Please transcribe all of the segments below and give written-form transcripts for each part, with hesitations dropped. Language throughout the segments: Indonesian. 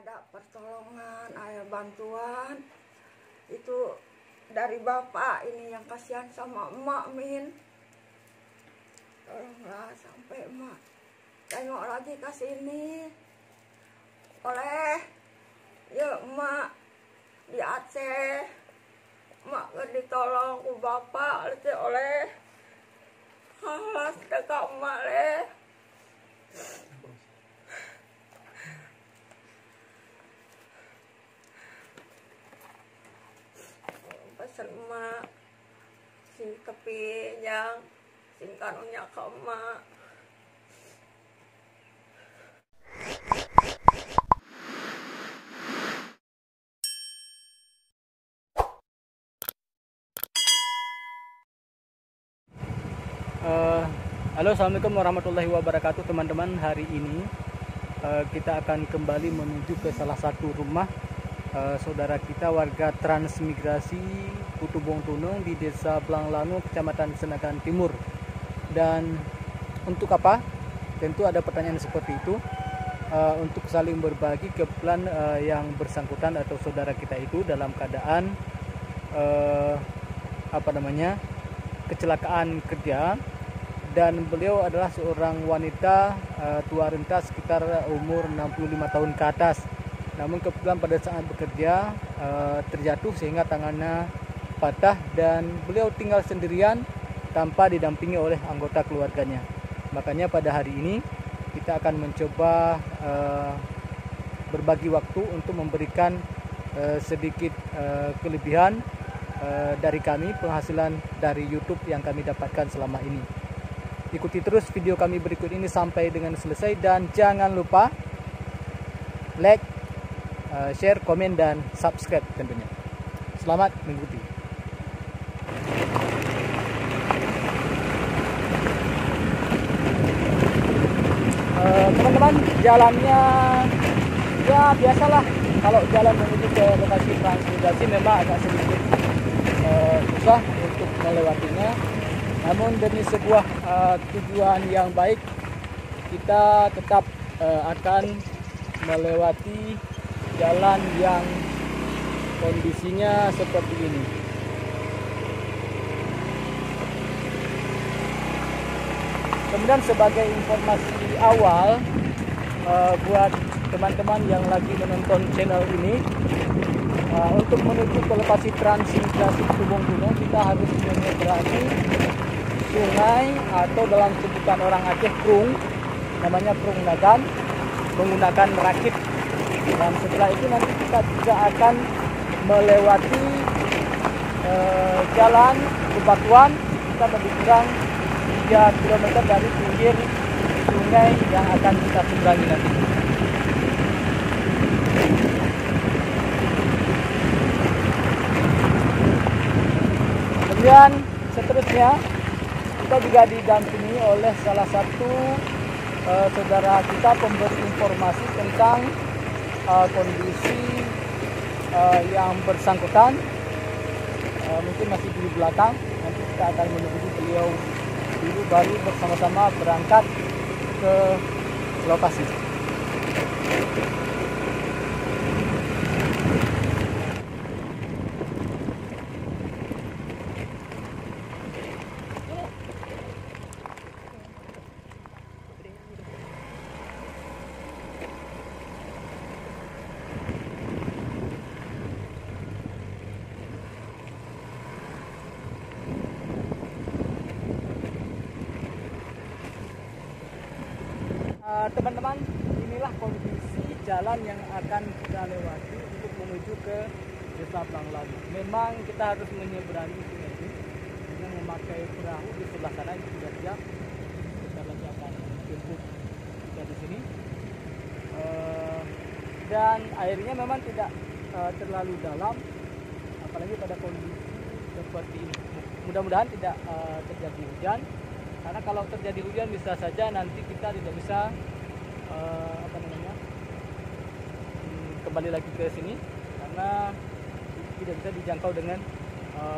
ada pertolongan, ada bantuan itu dari bapak ini yang kasihan sama emak Min. Tolonglah sampai emak tengok lagi ke sini. Oleh ya emak di Aceh, emak ditolong ku bapak oleh halas dekat emak leh. Pesan emak sing tepi yang sing karunya ke emak. Halo, assalamualaikum warahmatullahi wabarakatuh teman-teman. Hari ini kita akan kembali menuju ke salah satu rumah saudara kita warga transmigrasi Kutubung Tunung di Desa Blanglanu, Kecamatan Senagan Timur. Dan untuk apa? Tentu ada pertanyaan seperti itu. Untuk saling berbagi kebetulan yang bersangkutan atau saudara kita itu dalam keadaan kecelakaan kerja, dan beliau adalah seorang wanita tua renta sekitar umur 65 tahun ke atas. Namun kebetulan pada saat bekerja terjatuh sehingga tangannya patah dan beliau tinggal sendirian tanpa didampingi oleh anggota keluarganya. Makanya pada hari ini kita akan mencoba berbagi waktu untuk memberikan sedikit kelebihan dari kami, penghasilan dari YouTube yang kami dapatkan selama ini. Ikuti terus video kami berikut ini sampai dengan selesai dan jangan lupa like, share, komen, dan subscribe tentunya. Selamat mengikuti. Teman-teman, jalannya ya biasalah, kalau jalan menuju ke lokasi transmigrasi memang agak sedikit susah untuk melewatinya. Namun demi sebuah tujuan yang baik, kita tetap akan melewati jalan yang kondisinya seperti ini. Kemudian sebagai informasi awal buat teman-teman yang lagi menonton channel ini, untuk menuju ke lokasi transmigrasi Kutubung Tunung kita harus menyeberangi sungai atau dalam sebutan orang Aceh Prung, namanya Prung Nagan, menggunakan rakit. Dan setelah itu nanti kita juga akan melewati jalan bebatuan, kita lebih kurang 3 km dari pinggir sungai yang akan kita seberangi nanti. Kemudian seterusnya kita juga didampingi oleh salah satu saudara kita pemberi informasi tentang kondisi yang bersangkutan. Mungkin masih di belakang, nanti kita akan menunggu beliau dulu baru bersama-sama berangkat ke lokasi. Teman-teman, inilah kondisi jalan yang akan kita lewati untuk menuju ke Desa Blanglanu. Memang kita harus menyeberangi sungai ini dengan memakai perahu di sebelah sana. Itu sudah siap, kita nanti akan jemput kita di sini. Dan airnya memang tidak terlalu dalam, apalagi pada kondisi seperti ini. Mudah-mudahan tidak terjadi hujan, karena kalau terjadi hujan bisa saja nanti kita tidak bisa kembali lagi ke sini karena tidak bisa dijangkau dengan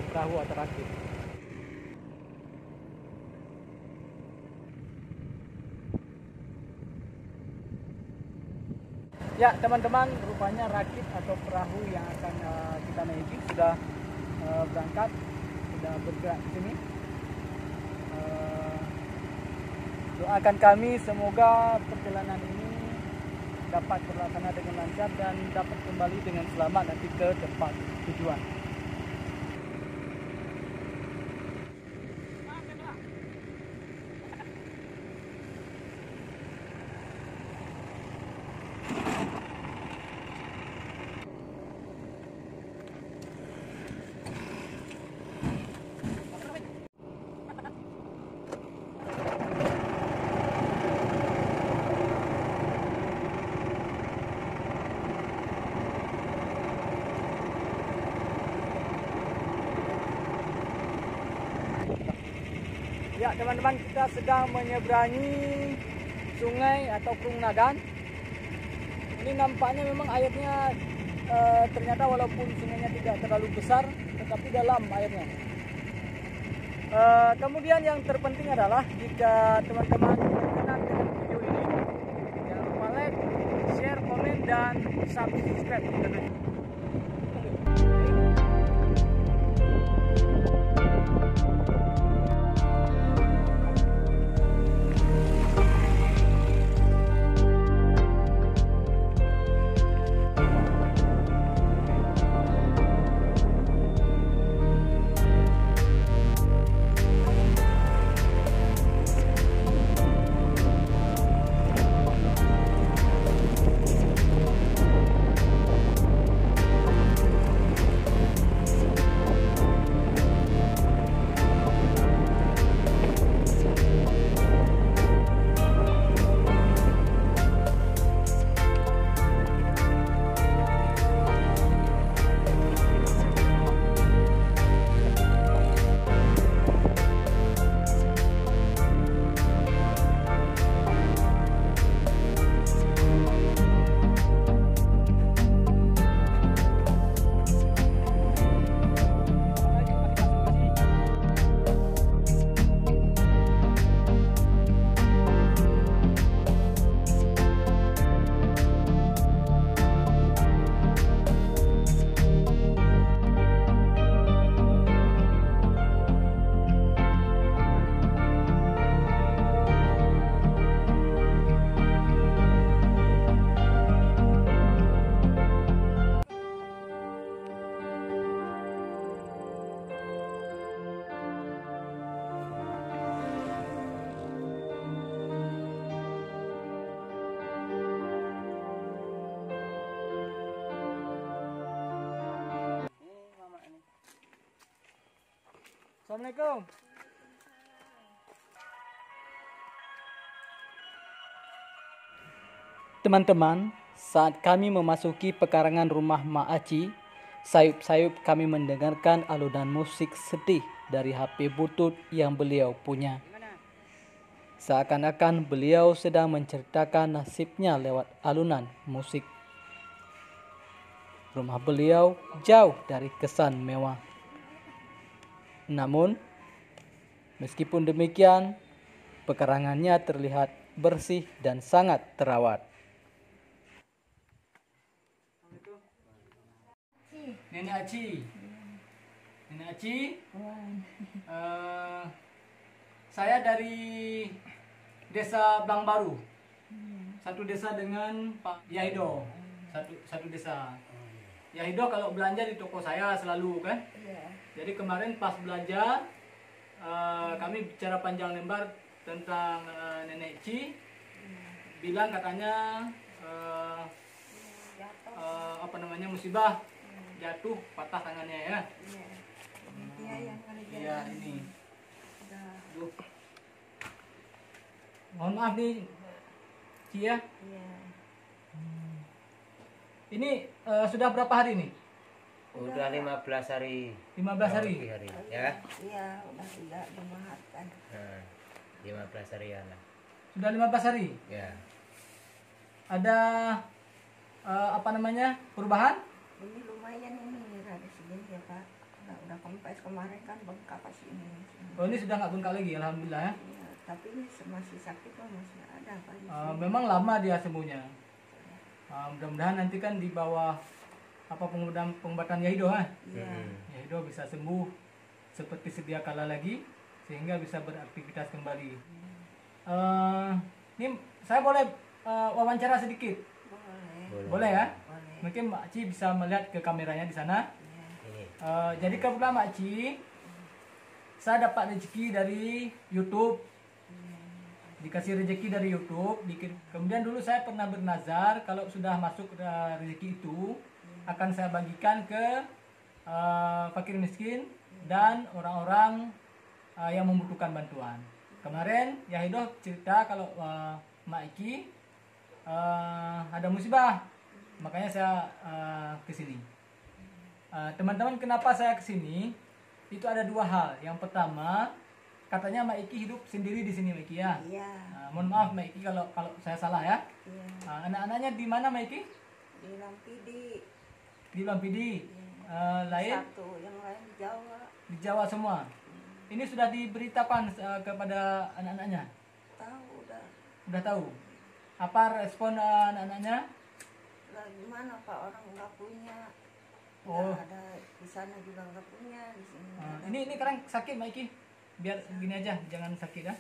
perahu atau rakit. Ya teman-teman, rupanya rakit atau perahu yang akan kita naiki sudah berangkat, sudah bergerak ke sini. Doakan kami semoga perjalanan ini dapat terlaksana dengan lancar dan dapat kembali dengan selamat nanti ke tempat tujuan. Ya teman-teman, kita sedang menyeberangi sungai atau Krungnagan. Ini nampaknya memang airnya ternyata walaupun sungainya tidak terlalu besar, tetapi dalam airnya. Kemudian yang terpenting adalah jika teman-teman berkenan dengan video ini, jangan lupa like, share, komen, dan subscribe. Assalamualaikum. Teman-teman, saat kami memasuki pekarangan rumah Mak Aci, sayup-sayup kami mendengarkan alunan musik sedih dari HP butut yang beliau punya. Seakan-akan beliau sedang menceritakan nasibnya lewat alunan musik. Rumah beliau jauh dari kesan mewah. Namun, meskipun demikian, pekarangannya terlihat bersih dan sangat terawat. Nenek Aci. Nenek Aci. Saya dari desa Blang Baru. Satu desa dengan Pak Yahido. Satu desa. Yahido kalau belanja di toko saya selalu kan. Jadi kemarin pas belanja kami bicara panjang lebar tentang Nenek Ci. Bilang katanya musibah, jatuh, patah tangannya ya. Iya ini. Duh. Mohon maaf nih Ci ya. Ini sudah berapa hari nih? Udah 15 hari. 15 hari? Ya? Iya, udah tidak dimaafkan. Nah, 15 harian lah. Sudah 15 hari? Ya. Ada perubahan? Ini lumayan ini rada segini ya Pak. Udah kempes kemarin kan bengkak pas ini. Oh ini sudah nggak bengkak lagi, alhamdulillah ya. Iya, tapi ini masih sakit kok masih ada Pak. Memang lama dia sembuhnya. Mudah-mudahan nanti kan di bawah pengobatan Yahido, Iya. Yahido bisa sembuh seperti sedia kala lagi sehingga bisa beraktivitas kembali. Ini saya boleh wawancara sedikit, Boleh. boleh ya? Boleh. Mungkin Mak Ci bisa melihat ke kameranya di sana. Iya. Ini. Jadi kebetulan Mak Ci, saya dapat rezeki dari YouTube. Dikasih rezeki dari YouTube. Kemudian dulu saya pernah bernazar kalau sudah masuk rezeki itu akan saya bagikan ke fakir miskin dan orang-orang yang membutuhkan bantuan. Kemarin Yahido cerita kalau Mak Iki ada musibah, makanya saya kesini. Teman-teman, kenapa saya kesini? Itu ada dua hal. Yang pertama, katanya Mak Iki hidup sendiri di sini, Mak Iki ya. Iya. Mohon maaf Mak Iki kalau saya salah ya. Iya. Anak-anaknya di mana Mak Iki? Di Lampidi. Di Lampidi. Lain Satu, yang lain di Jawa. di Jawa semua. Ini sudah diberitakan kepada anak-anaknya. Tahu udah. Udah tahu. Apa respon anak-anaknya? Lah gimana Pak, orang nggak punya. Oh. Nggak ada di sana juga nggak punya, di sini. nggak ada. Ini sekarang sakit Mak Iki. Biar gini aja, jangan sakit ya.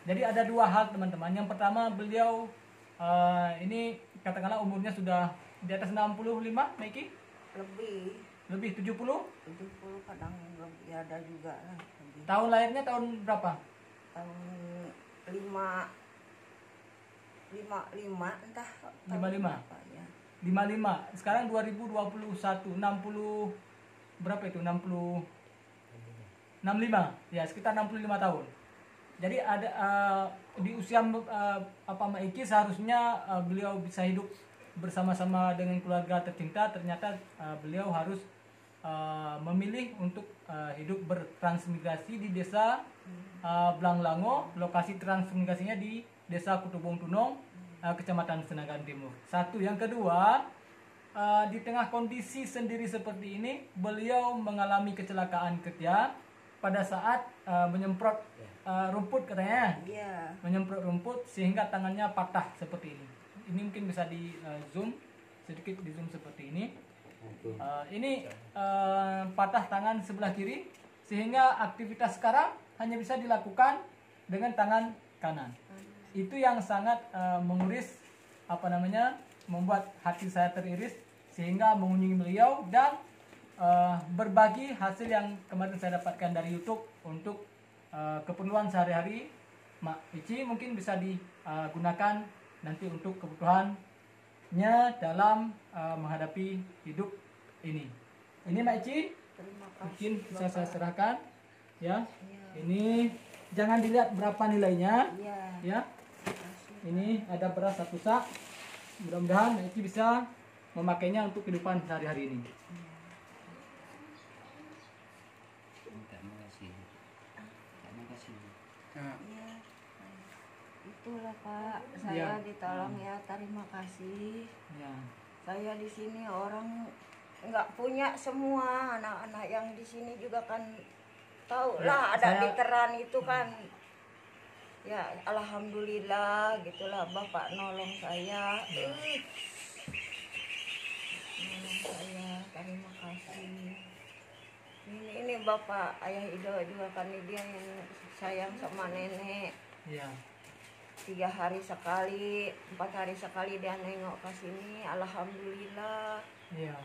Jadi ada dua hal teman-teman. Yang pertama, beliau ini katakanlah umurnya sudah di atas 65, Mak Iki? Lebih 70? 70 kadang lebih ada juga lah. Lebih. Tahun lahirnya tahun berapa? Tahun 55 entah. tahun 55? berapa, ya. 55. Sekarang 2021, 60 berapa itu? 65. Ya, sekitar 65 tahun. Jadi ada di usia Mak Iki seharusnya beliau bisa hidup bersama-sama dengan keluarga tercinta. Ternyata beliau harus memilih untuk hidup bertransmigrasi di desa Blanglango. Lokasi transmigrasinya di desa Kutubung Tunong, Kecamatan Senagan Timur. Satu. Yang kedua, di tengah kondisi sendiri seperti ini, beliau mengalami kecelakaan kerja pada saat menyemprot rumput katanya. Iya. Menyemprot rumput sehingga tangannya patah seperti ini. Ini mungkin bisa di zoom sedikit, di zoom seperti ini. Ini patah tangan sebelah kiri sehingga aktivitas sekarang hanya bisa dilakukan dengan tangan kanan. Itu yang sangat menguris membuat hati saya teriris sehingga mengunjungi beliau dan berbagi hasil yang kemarin saya dapatkan dari YouTube untuk keperluan sehari-hari Mak Ici. Mungkin bisa digunakan nanti untuk kebutuhannya dalam menghadapi hidup ini. Ini Mak Ici, Terima mungkin kasih. bisa saya Bapak. serahkan ya. Iya. Ini jangan dilihat berapa nilainya Iya. ya. Terima kasih. Ini ada beras 1 sak. Mudah-mudahan Mak Ici bisa memakainya untuk kehidupan sehari-hari ini. Iya. Itulah Pak, saya Iya. ditolong ya, terima kasih. Ya. Saya di sini orang nggak punya semua, anak-anak yang di sini juga kan tahu Ya, lah ada saya- di Teran itu kan. Ya alhamdulillah gitulah Bapak nolong saya. Nolong saya, terima kasih. Ini Bapak Ayah Ido juga kan dia yang sayang sama nenek. Ya. 3 hari sekali, 4 hari sekali dia nengok ke sini. Alhamdulillah Ya.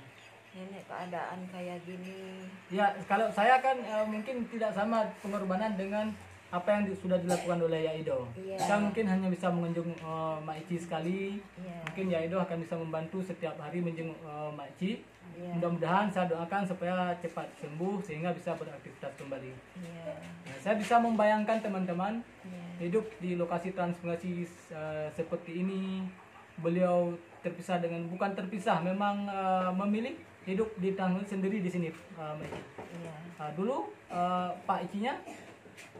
nenek keadaan kayak gini. Ya, kalau saya kan mungkin tidak sama pengorbanan dengan apa yang sudah dilakukan oleh Yaido. Iya. Saya mungkin hanya bisa mengunjung Mak Ici sekali. Iya. Mungkin Yaido akan bisa membantu setiap hari menjenguk Mak Ici. Iya. Mudah-mudahan saya doakan supaya cepat sembuh sehingga bisa beraktivitas kembali. Iya. Nah, saya bisa membayangkan teman-teman Iya. hidup di lokasi transmigrasi seperti ini. Beliau terpisah dengan, bukan terpisah, memang memilih hidup di tanggung sendiri di sini. Mak Ici. Iya. Dulu Pak Icinya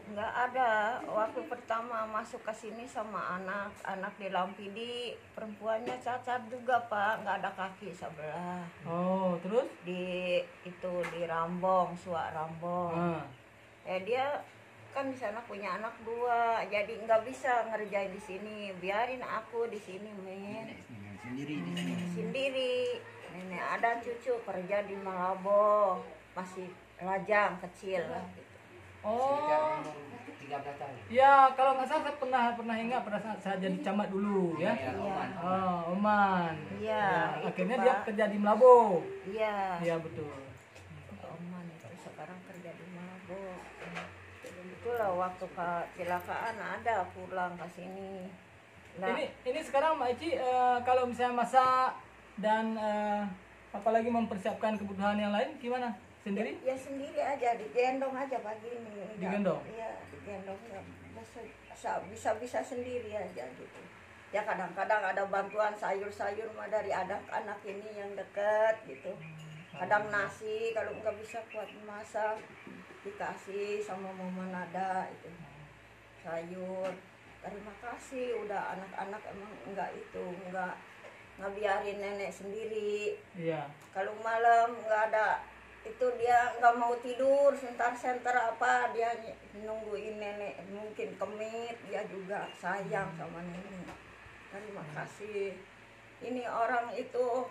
Nggak ada. Waktu pertama masuk ke sini sama anak di Lampidi, perempuannya cacat juga Pak, nggak ada kaki sebelah. terus Di Rambong, Suak Rambong. ah, Dia kan di sana punya anak 2, jadi nggak bisa ngerjain di sini. Biarin aku di sini, men. Sendiri. Nenek ada cucu kerja di Malabo, masih lajang kecil lah. Gitu. Oh. Ya, kalau nggak salah saya pernah ingat pada saat saya jadi camat dulu ya. Oh, Oman. Iya. Ya, itu, akhirnya Pak. dia kerja di Melabo. Iya. Iya betul. Oman itu sekarang kerja di Malabo. Itulah waktu kecelakaan ada pulang ke sini. Nah, Ini sekarang Mbak Eci kalau misalnya masak dan apalagi mempersiapkan kebutuhan yang lain gimana? Sendiri? ya sendiri aja, digendong aja pagi ini. Digendong? Iya, digendong ya. Bisa sendiri aja gitu. Ya kadang-kadang ada bantuan sayur-sayur mah dari anak-anak ini yang dekat gitu. Kadang nasi kalau nggak bisa kuat masak dikasih sama mama nada itu sayur. Terima kasih udah anak-anak emang nggak biarin nenek sendiri. Iya. Kalau malam nggak ada itu dia nggak mau tidur senter apa dia nungguin nenek mungkin kemit, dia juga sayang sama nenek. Terima kasih. Ini orang itu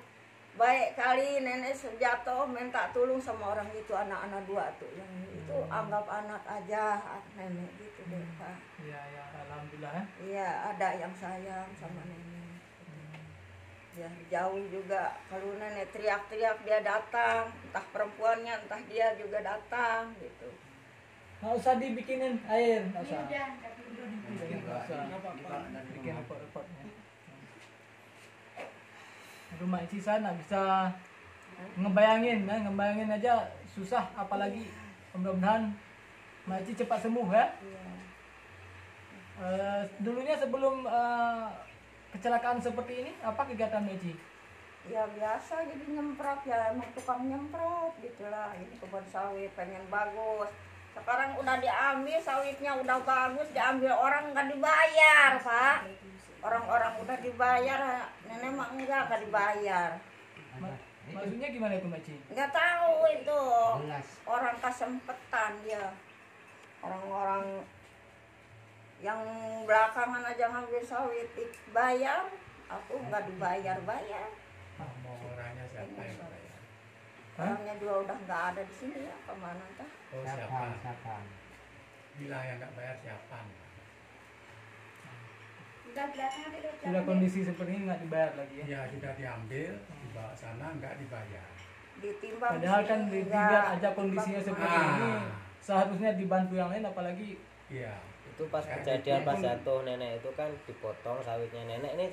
baik kali, nenek jatuh minta tolong sama orang itu, anak-anak 2 tuh yang itu anggap anak aja nenek gitu deh Pak. Iya, alhamdulillah. Iya, ada yang sayang sama nenek. Ya jauh juga, kalau nenek teriak-teriak dia datang, entah perempuannya entah dia juga datang gitu. Nggak usah dibikinin air, nggak usah. Bikin repot-repotnya. Rumah Eci saya nggak bisa ngebayangin aja susah, apalagi mudah-mudahan Mbak Eci cepat sembuh ya. Iya. Dulunya sebelum kecelakaan seperti ini, apa kegiatan Mbak Eci? Ya biasa jadi nyemprot, ya emang tukang nyemprot gitulah. Ini kebun sawit pengen bagus. Sekarang udah diambil sawitnya udah bagus, diambil orang nggak dibayar Pak. Orang-orang udah dibayar, nenek mah nggak dibayar. Maksudnya gimana itu Mbak Eci? Nggak tahu itu orang kesempetan ya. Orang-orang yang belakangan aja ngambil sawit dibayar, aku nggak dibayar. Orangnya siapa yang bayar? Orangnya juga udah nggak ada di sini ya, kemana entah. Oh siapa? Bilang yang nggak bayar siapa? Sudah kondisi seperti ini nggak dibayar lagi ya? Ya sudah diambil, dibawa sana nggak dibayar. Ditimbang Padahal kan sini, dilihat nggak aja kondisinya ditimbang. seperti ini, seharusnya dibantu yang lain, apalagi Iya. Itu pas kejadian pas jatuh nenek itu kan dipotong sawitnya nenek. Ini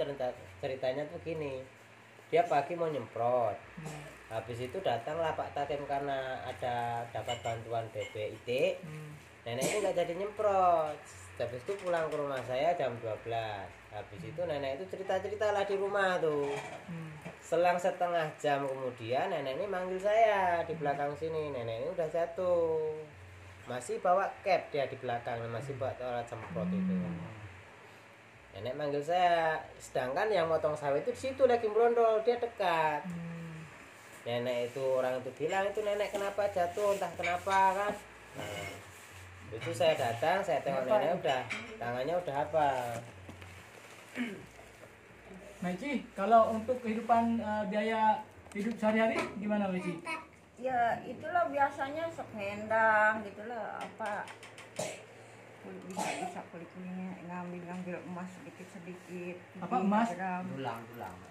ceritanya tuh gini, dia pagi mau nyemprot, habis itu datanglah Pak Tatim karena ada dapat bantuan BPIT. Nenek ini nggak jadi nyemprot. Habis itu pulang ke rumah saya jam 12. Habis itu nenek itu cerita lah di rumah tuh. Selang setengah jam kemudian nenek ini manggil saya di belakang sini. Nenek ini udah jatuh, masih bawa cap dia di belakang, masih bawa alat semprot itu. Nenek manggil saya, sedangkan yang motong sawit itu di situ lagi merondol, dia dekat. Nenek itu, orang itu bilang itu nenek kenapa jatuh, entah kenapa kan. Nah, itu saya datang, saya tengok nenek udah tangannya udah apa. Mbak Eci, kalau untuk kehidupan biaya hidup sehari-hari gimana Mbak Eci? Ya itulah biasanya sok ngendang gitulah apa bisa kulit-kulitnya ngambil emas sedikit Apa, emas? Dulang.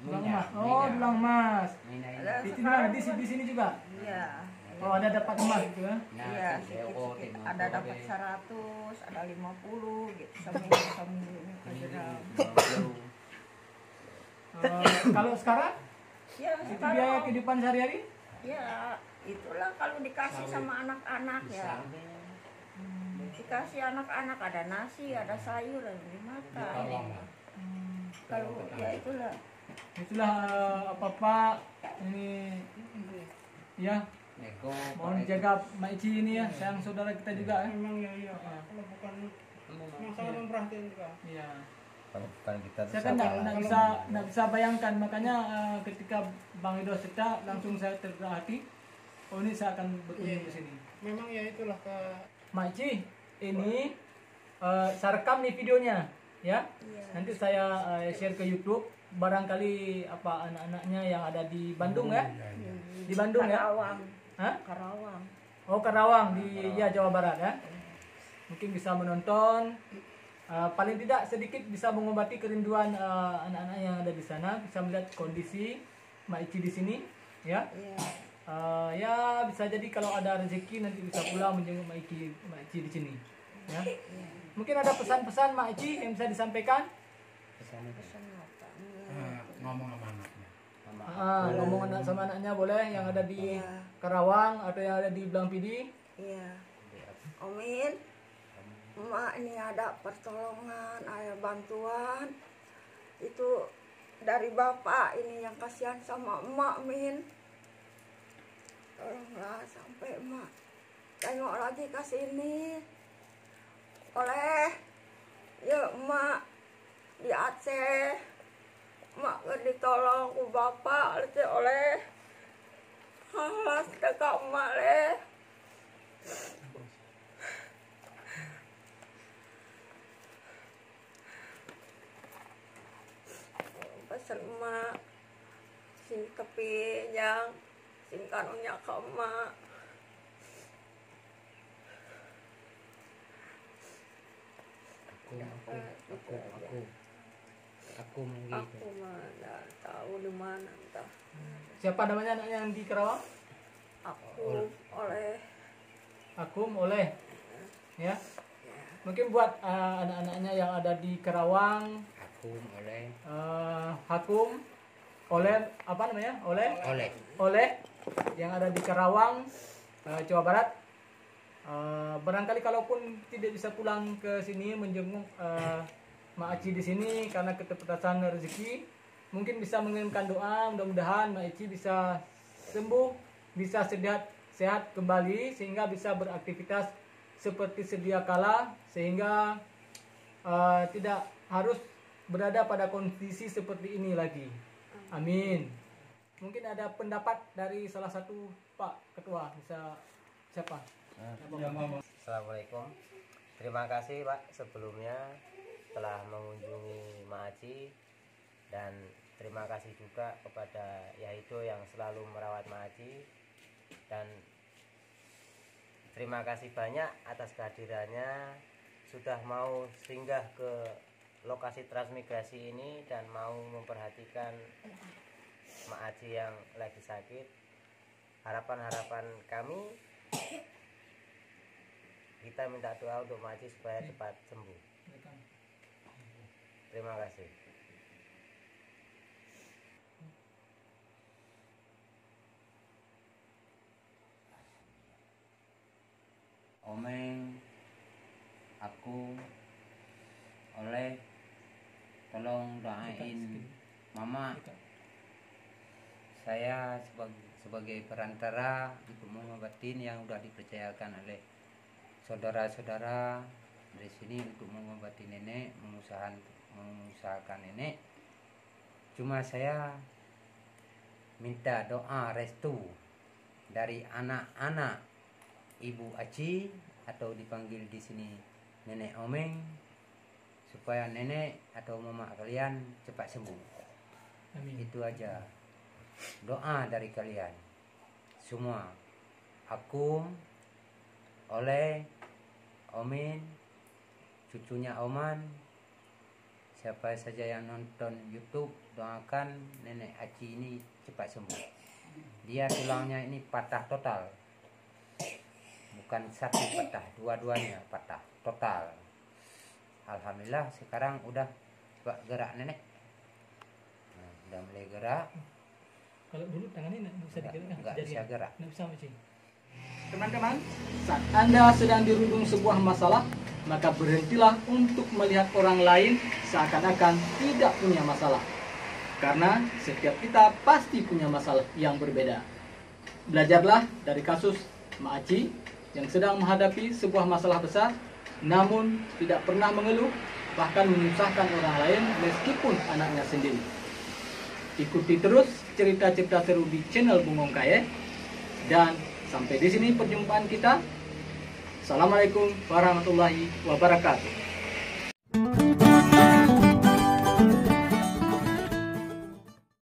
Dulang emas. Oh, dulang emas. Di mana? Di sini juga. Iya. Oh, ada dapat emas gitu ya? Iya, sedikit. Ada dapat 100, ada 50 gitu seminggu ini per gram. Kalau sekarang Ya, itu biaya kehidupan sehari-hari? ya itulah kalau dikasih sama anak-anak ya. Dikasih anak-anak ada nasi, ada sayur yang dimakan. Kalau ya itulah. Itulah apa-apa ini ya. Mohon jaga Mbak Eci ini ya, sayang saudara kita juga ya. Memang ya. Kalau bukan yang sangat memperhatikan juga. Iya. Bukan kita Saya kan nggak bisa bayangkan, makanya ketika Bang Edo cerita langsung saya tergerak hati. Oh ini saya akan berkunjung ke sini. Memang ya itulah ke Mbak Eci, ini saya rekam nih videonya ya. Iya. Nanti saya share ke YouTube. Barangkali apa anak-anaknya yang ada di Bandung ya? Iya, iya. Di Bandung ya? Karawang. Hah? Karawang. Oh, Karawang di ya Jawa Barat ya. Mungkin bisa menonton. Paling tidak sedikit bisa mengobati kerinduan anak-anak yang ada di sana. Bisa melihat kondisi Mak Ici di sini ya. Iya. Ya bisa jadi kalau ada rezeki nanti bisa pulang menjenguk Mak Ici di sini ya. Mungkin ada pesan-pesan Mak Ici yang bisa disampaikan. Pesan apa? Ngomong sama anaknya. Ngomong anak sama anaknya boleh yang ada di Iya. Karawang atau yang ada di Blang Pidi. Iya. Amin. Emak ini ada pertolongan, ada bantuan. Itu dari bapak ini yang kasihan sama emak, Min. Tolonglah sampai emak tengok lagi ke sini. Oleh, ya emak di Aceh. Mak ditolong ku bapak oleh halas dekat emak leh. Pesan emak sing kepinyang sing karunya ke emak. Aku gitu. Aku mana tahu di mana entah. Siapa namanya anak yang di Karawang? Aku oleh Akum oleh ya. Mungkin buat anak-anaknya yang ada di Karawang, Aku oleh Hakum oleh apa namanya? Oleh yang ada di Karawang, Jawa Barat. Barangkali kalaupun tidak bisa pulang ke sini menjenguk Mak Ici di sini karena keterbatasan rezeki, mungkin bisa mengirimkan doa mudah-mudahan Mak Ici bisa sembuh, bisa sehat kembali sehingga bisa beraktivitas seperti sedia kala sehingga tidak harus berada pada kondisi seperti ini lagi. Amin. Mungkin ada pendapat dari salah satu Pak Ketua, bisa siapa? Assalamualaikum. Terima kasih Pak sebelumnya telah mengunjungi Mak Ici, dan terima kasih juga kepada Yaido yang selalu merawat Mak Ici, dan terima kasih banyak atas kehadirannya sudah mau singgah ke lokasi transmigrasi ini dan mau memperhatikan Mak Ici yang lagi sakit. Harapan kami, kita minta doa untuk Mak Ici supaya cepat sembuh. Terima kasih. Omeng, aku oleh tolong doain mama. Saya sebagai perantara untuk mengobatin yang sudah dipercayakan oleh saudara-saudara dari sini untuk mengobati nenek, mengusahakan nenek. Cuma saya minta doa restu dari anak-anak Ibu Aci atau dipanggil di sini Nenek Omeng, supaya nenek atau mama kalian cepat sembuh. Amin. Itu aja doa dari kalian semua. Aku oleh Omin, cucunya Oman, siapa saja yang nonton YouTube, doakan nenek Aci ini cepat sembuh. Dia tulangnya ini patah total, bukan satu patah, dua-duanya patah total. Alhamdulillah sekarang udah gerak nenek. Nah, udah mulai gerak. Kalau dulu tangannya nggak bisa digerakkan, Nggak bisa gerak. Nggak bisa Ici. Teman-teman, saat Anda sedang dirundung sebuah masalah, maka berhentilah untuk melihat orang lain seakan-akan tidak punya masalah. Karena setiap kita pasti punya masalah yang berbeda. Belajarlah dari kasus Mak Ici yang sedang menghadapi sebuah masalah besar, namun tidak pernah mengeluh, bahkan menyusahkan orang lain meskipun anaknya sendiri. Ikuti terus cerita-cerita seru di channel Bungong Kaye, dan sampai di sini perjumpaan kita. Assalamualaikum warahmatullahi wabarakatuh.